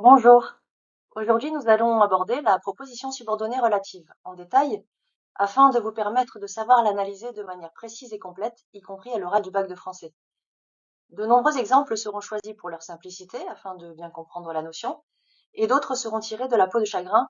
Bonjour. Aujourd'hui, nous allons aborder la proposition subordonnée relative en détail afin de vous permettre de savoir l'analyser de manière précise et complète, y compris à l'oral du bac de français. De nombreux exemples seront choisis pour leur simplicité afin de bien comprendre la notion, et d'autres seront tirés de La peau de chagrin,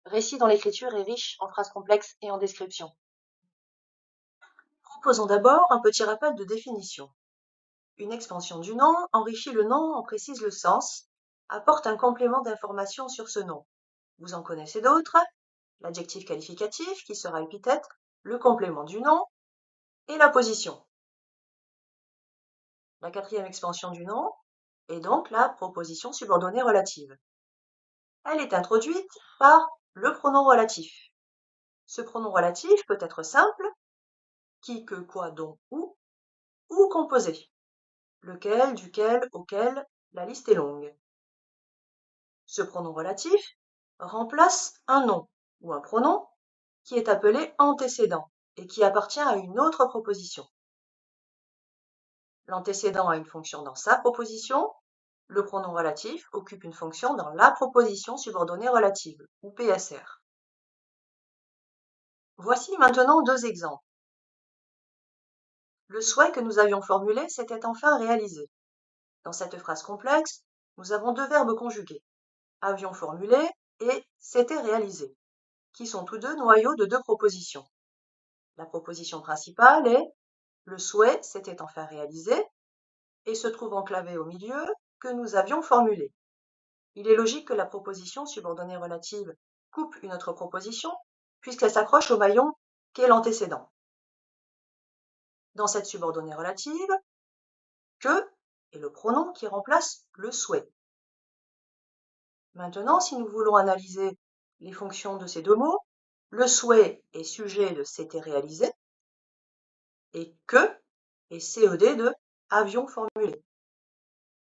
récit dont l'écriture est riche en phrases complexes et en descriptions. Proposons d'abord un petit rappel de définition. Une expansion du nom enrichit le nom, en précise le sens, apporte un complément d'information sur ce nom. Vous en connaissez d'autres, l'adjectif qualificatif qui sera épithète, le complément du nom et la position. La quatrième expansion du nom est donc la proposition subordonnée relative. Elle est introduite par le pronom relatif. Ce pronom relatif peut être simple, qui, que, quoi, dont, ou composé. Lequel, duquel, auquel, la liste est longue. Ce pronom relatif remplace un nom ou un pronom qui est appelé antécédent et qui appartient à une autre proposition. L'antécédent a une fonction dans sa proposition, le pronom relatif occupe une fonction dans la proposition subordonnée relative, ou PSR. Voici maintenant deux exemples. Le souhait que nous avions formulé s'était enfin réalisé. Dans cette phrase complexe, nous avons deux verbes conjugués, avions formulé et s'était réalisé, qui sont tous deux noyaux de deux propositions. La proposition principale est le souhait s'était enfin réalisé et se trouve enclavé au milieu que nous avions formulé. Il est logique que la proposition subordonnée relative coupe une autre proposition puisqu'elle s'accroche au maillon qu'est l'antécédent. Dans cette subordonnée relative, que est le pronom qui remplace le souhait. Maintenant, si nous voulons analyser les fonctions de ces deux mots, le souhait est sujet de s'était réalisé et que est CED de avions formulé.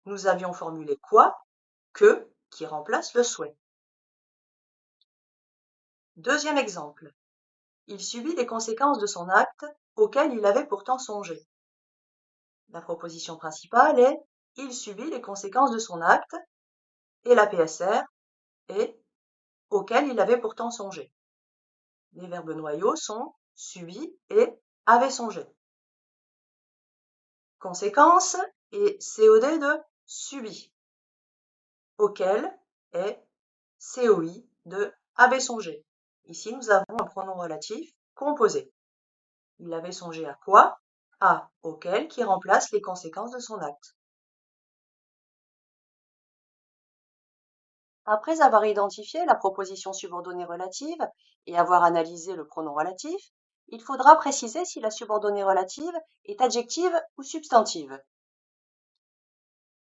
Nous avions formulé quoi? Que qui remplace le souhait. Deuxième exemple. Il subit les conséquences de son acte auquel il avait pourtant songé. La proposition principale est il subit les conséquences de son acte et la PSR est auquel il avait pourtant songé. Les verbes noyaux sont subi et avait songé. Conséquence est COD de subi, auquel est COI de avait songé. Ici, nous avons un pronom relatif composé. Il avait songé à quoi? À auquel qui remplace les conséquences de son acte. Après avoir identifié la proposition subordonnée relative et avoir analysé le pronom relatif, il faudra préciser si la subordonnée relative est adjective ou substantive.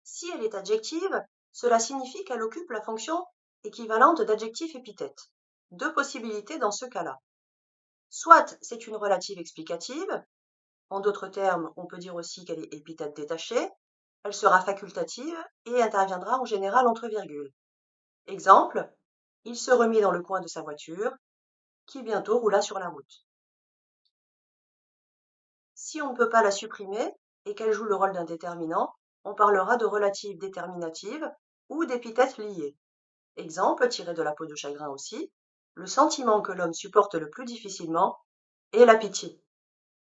Si elle est adjective, cela signifie qu'elle occupe la fonction équivalente d'adjectif épithète. Deux possibilités dans ce cas-là. Soit c'est une relative explicative, en d'autres termes, on peut dire aussi qu'elle est épithète détachée, elle sera facultative et interviendra en général entre virgules. Exemple, il se remit dans le coin de sa voiture, qui bientôt roula sur la route. Si on ne peut pas la supprimer et qu'elle joue le rôle d'un déterminant, on parlera de relative déterminative ou d'épithète liée. Exemple tiré de La peau de chagrin aussi, le sentiment que l'homme supporte le plus difficilement est la pitié.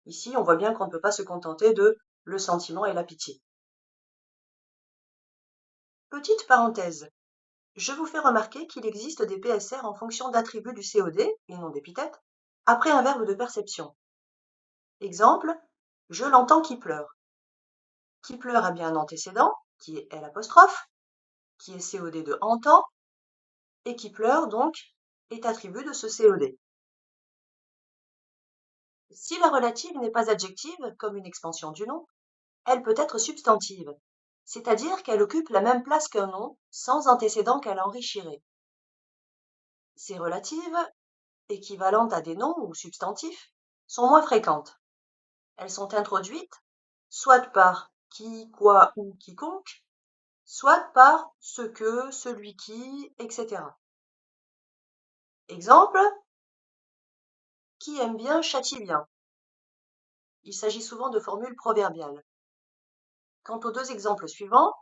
Ici, on voit bien qu'on ne peut pas se contenter de le sentiment et la pitié. Petite parenthèse, je vous fais remarquer qu'il existe des PSR en fonction d'attributs du COD, et non d'épithète, après un verbe de perception. Exemple, je l'entends qui pleure. Qui pleure a bien un antécédent, qui est L', qui est COD de entend, et qui pleure donc est attribut de ce COD. Si la relative n'est pas adjective, comme une expansion du nom, elle peut être substantive, c'est-à-dire qu'elle occupe la même place qu'un nom, sans antécédent qu'elle enrichirait. Ces relatives, équivalentes à des noms ou substantifs, sont moins fréquentes. Elles sont introduites soit par qui, quoi ou quiconque, soit par ce que, celui qui, etc. Exemple, qui aime bien châtie bien. Il s'agit souvent de formules proverbiales. Quant aux deux exemples suivants,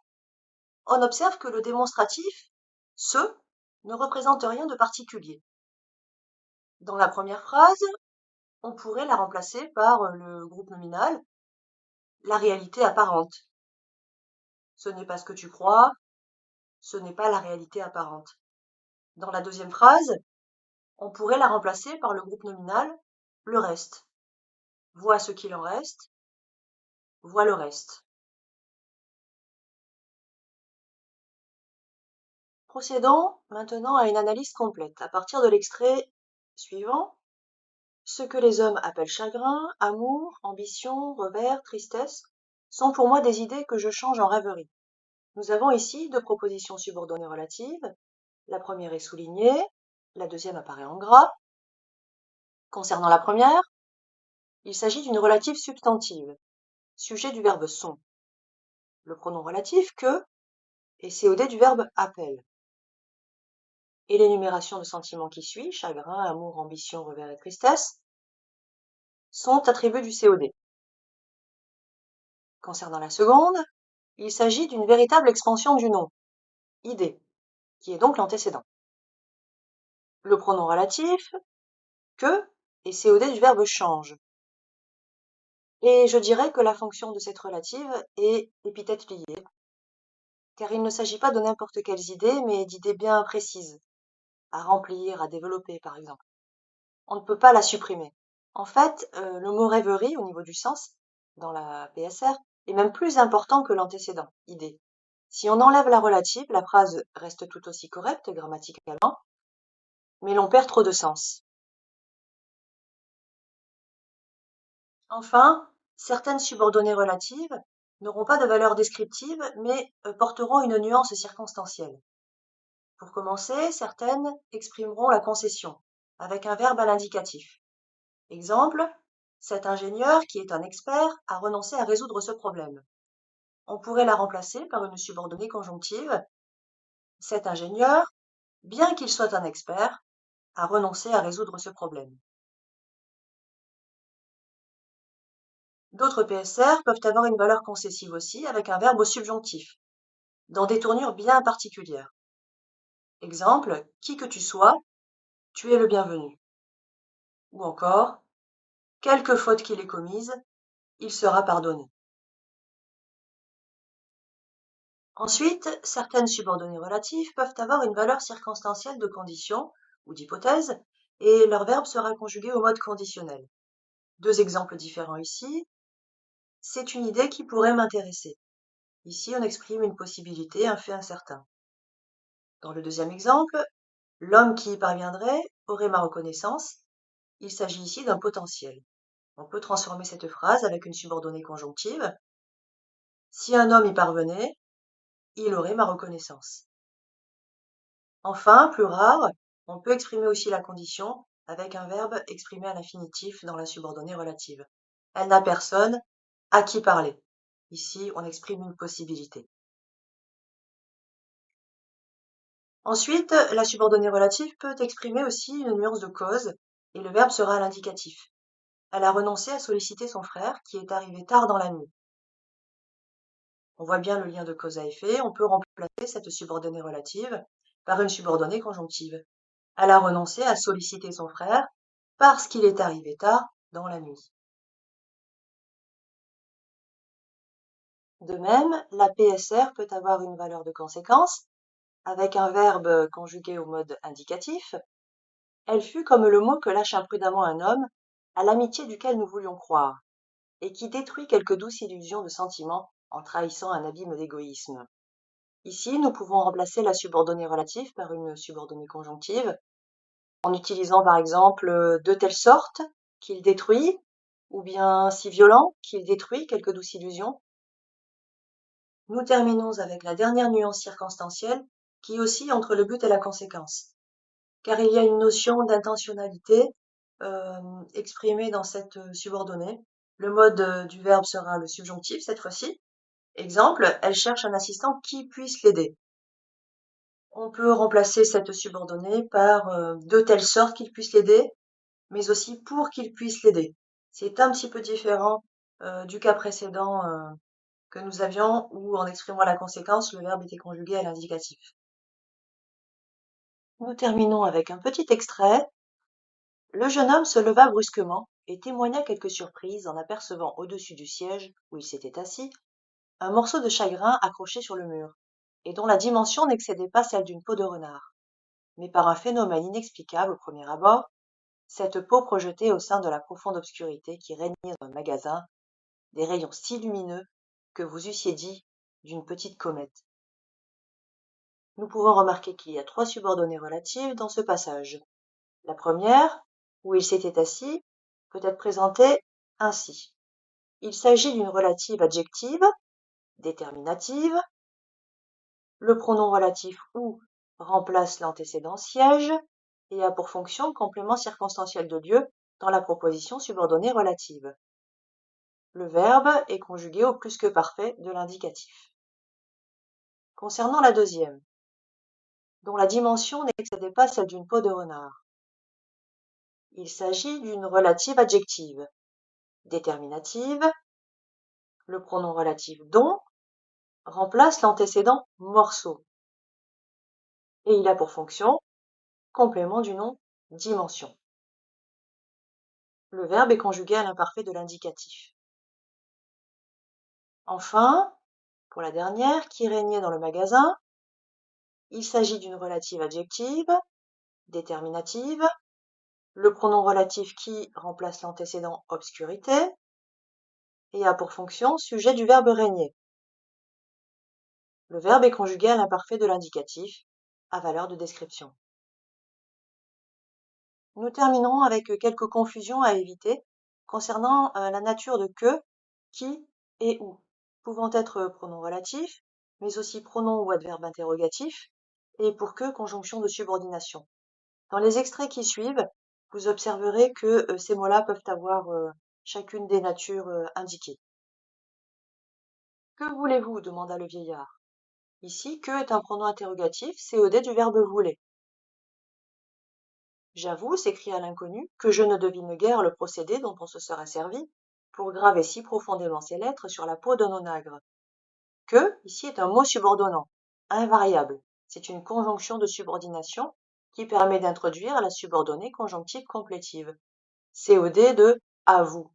on observe que le démonstratif Ce ne représente rien de particulier. Dans la première phrase, on pourrait la remplacer par le groupe nominal, la réalité apparente. Ce n'est pas ce que tu crois, ce n'est pas la réalité apparente. Dans la deuxième phrase, on pourrait la remplacer par le groupe nominal, le reste. Vois ce qu'il en reste, vois le reste. Procédons maintenant à une analyse complète. À partir de l'extrait suivant, ce que les hommes appellent chagrin, amour, ambition, revers, tristesse, sont pour moi des idées que je change en rêverie. Nous avons ici deux propositions subordonnées relatives. La première est soulignée, la deuxième apparaît en gras. Concernant la première, il s'agit d'une relative substantive, sujet du verbe sont. Le pronom relatif que est COD du verbe appelle. Et l'énumération de sentiments qui suit, chagrin, amour, ambition, revers et tristesse, sont attributs du COD. Concernant la seconde, il s'agit d'une véritable expansion du nom, idée, qui est donc l'antécédent. Le pronom relatif, que, est COD du verbe change. Et je dirais que la fonction de cette relative est épithète liée, car il ne s'agit pas de n'importe quelles idées, mais d'idées bien précises, à remplir, à développer par exemple. On ne peut pas la supprimer. En fait, le mot rêverie au niveau du sens, dans la PSR, est même plus important que l'antécédent, idée. Si on enlève la relative, la phrase reste tout aussi correcte grammaticalement, mais l'on perd trop de sens. Enfin, certaines subordonnées relatives n'auront pas de valeur descriptive, mais porteront une nuance circonstancielle. Pour commencer, certaines exprimeront la concession, avec un verbe à l'indicatif. Exemple, cet ingénieur, qui est un expert, a renoncé à résoudre ce problème. On pourrait la remplacer par une subordonnée conjonctive. Cet ingénieur, bien qu'il soit un expert, a renoncé à résoudre ce problème. D'autres PSR peuvent avoir une valeur concessive aussi, avec un verbe au subjonctif, dans des tournures bien particulières. Exemple, qui que tu sois, tu es le bienvenu. Ou encore, quelque faute qu'il ait commise, il sera pardonné. Ensuite, certaines subordonnées relatives peuvent avoir une valeur circonstancielle de condition ou d'hypothèse, et leur verbe sera conjugué au mode conditionnel. Deux exemples différents ici. C'est une idée qui pourrait m'intéresser. Ici, on exprime une possibilité, un fait incertain. Dans le deuxième exemple, l'homme qui y parviendrait aurait ma reconnaissance. Il s'agit ici d'un potentiel. On peut transformer cette phrase avec une subordonnée conjonctive. Si un homme y parvenait, il aurait ma reconnaissance. Enfin, plus rare, on peut exprimer aussi la condition avec un verbe exprimé à l'infinitif dans la subordonnée relative. Elle n'a personne à qui parler. Ici, on exprime une possibilité. Ensuite, la subordonnée relative peut exprimer aussi une nuance de cause, et le verbe sera à l'indicatif. Elle a renoncé à solliciter son frère, qui est arrivé tard dans la nuit. On voit bien le lien de cause à effet, on peut remplacer cette subordonnée relative par une subordonnée conjonctive. Elle a renoncé à solliciter son frère parce qu'il est arrivé tard dans la nuit. De même, la PSR peut avoir une valeur de conséquence, avec un verbe conjugué au mode indicatif. Elle fut comme le mot que lâche imprudemment un homme, à l'amitié duquel nous voulions croire, et qui détruit quelque douce illusion de sentiment en trahissant un abîme d'égoïsme. Ici, nous pouvons remplacer la subordonnée relative par une subordonnée conjonctive, en utilisant par exemple de telle sorte qu'il détruit, ou bien si violent qu'il détruit quelque douce illusion. Nous terminons avec la dernière nuance circonstancielle qui oscille entre le but et la conséquence, car il y a une notion d'intentionnalité exprimée dans cette subordonnée. Le mode du verbe sera le subjonctif cette fois-ci. Exemple, elle cherche un assistant qui puisse l'aider. On peut remplacer cette subordonnée par de telle sorte qu'il puisse l'aider, mais aussi pour qu'il puisse l'aider. C'est un petit peu différent du cas précédent que nous avions où en exprimant la conséquence, le verbe était conjugué à l'indicatif. Nous terminons avec un petit extrait. Le jeune homme se leva brusquement et témoigna quelque surprise en apercevant au-dessus du siège où il s'était assis un morceau de chagrin accroché sur le mur, et dont la dimension n'excédait pas celle d'une peau de renard. Mais par un phénomène inexplicable au premier abord, cette peau projetait au sein de la profonde obscurité qui régnait dans le magasin des rayons si lumineux que vous eussiez dit d'une petite comète. Nous pouvons remarquer qu'il y a 3 subordonnées relatives dans ce passage. La première, où il s'était assis, peut être présentée ainsi. Il s'agit d'une relative adjective, déterminative. Le pronom relatif ou remplace l'antécédent siège et a pour fonction complément circonstanciel de lieu dans la proposition subordonnée relative. Le verbe est conjugué au plus que parfait de l'indicatif. Concernant la deuxième, dont la dimension n'excédait pas celle d'une peau de renard, il s'agit d'une relative adjective, déterminative. Le pronom relatif dont remplace l'antécédent morceau et il a pour fonction complément du nom dimension. Le verbe est conjugué à l'imparfait de l'indicatif. Enfin, pour la dernière, qui régnait dans le magasin, il s'agit d'une relative adjective, déterminative. Le pronom relatif qui remplace l'antécédent obscurité et a pour fonction sujet du verbe régner. Le verbe est conjugué à l'imparfait de l'indicatif, à valeur de description. Nous terminerons avec quelques confusions à éviter concernant la nature de que, qui et où, pouvant être pronom relatif, mais aussi pronom ou adverbe interrogatif, et pour que conjonction de subordination. Dans les extraits qui suivent, vous observerez que ces mots-là peuvent avoir chacune des natures indiquées. Que voulez-vous demanda le vieillard. Ici, que est un pronom interrogatif, COD du verbe vouler. J'avoue, s'écria l'inconnu, que je ne devine guère le procédé dont on se sera servi pour graver si profondément ces lettres sur la peau d'un onagre. Que, ici, est un mot subordonnant, invariable. C'est une conjonction de subordination qui permet d'introduire la subordonnée conjonctive complétive. COD de à vous.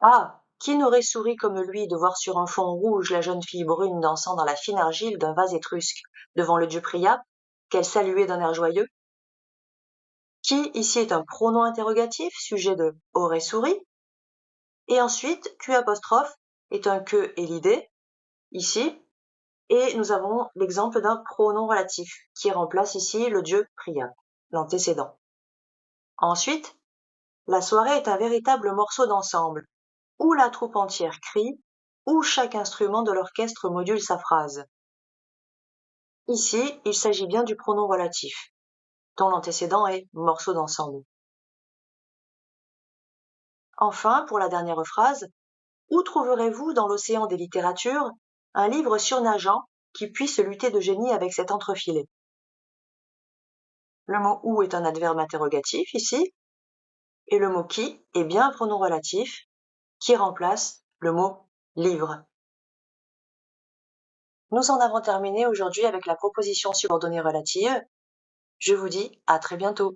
Ah, qui n'aurait souri comme lui de voir sur un fond rouge la jeune fille brune dansant dans la fine argile d'un vase étrusque devant le dieu Priape, qu'elle saluait d'un air joyeux? Qui ici est un pronom interrogatif, sujet de aurait souri. Et ensuite, Q apostrophe est un que et l'idée, ici, et nous avons l'exemple d'un pronom relatif qui remplace ici le dieu Priape, l'antécédent. Ensuite, la soirée est un véritable morceau d'ensemble, où la troupe entière crie, où chaque instrument de l'orchestre module sa phrase. Ici, il s'agit bien du pronom relatif, dont l'antécédent est morceau d'ensemble. Enfin, pour la dernière phrase, où trouverez-vous dans l'océan des littératures un livre surnageant qui puisse lutter de génie avec cet entrefilet? Le mot où est un adverbe interrogatif ici, et le mot qui est bien un pronom relatif qui remplace le mot livre. Nous en avons terminé aujourd'hui avec la proposition subordonnée relative. Je vous dis à très bientôt.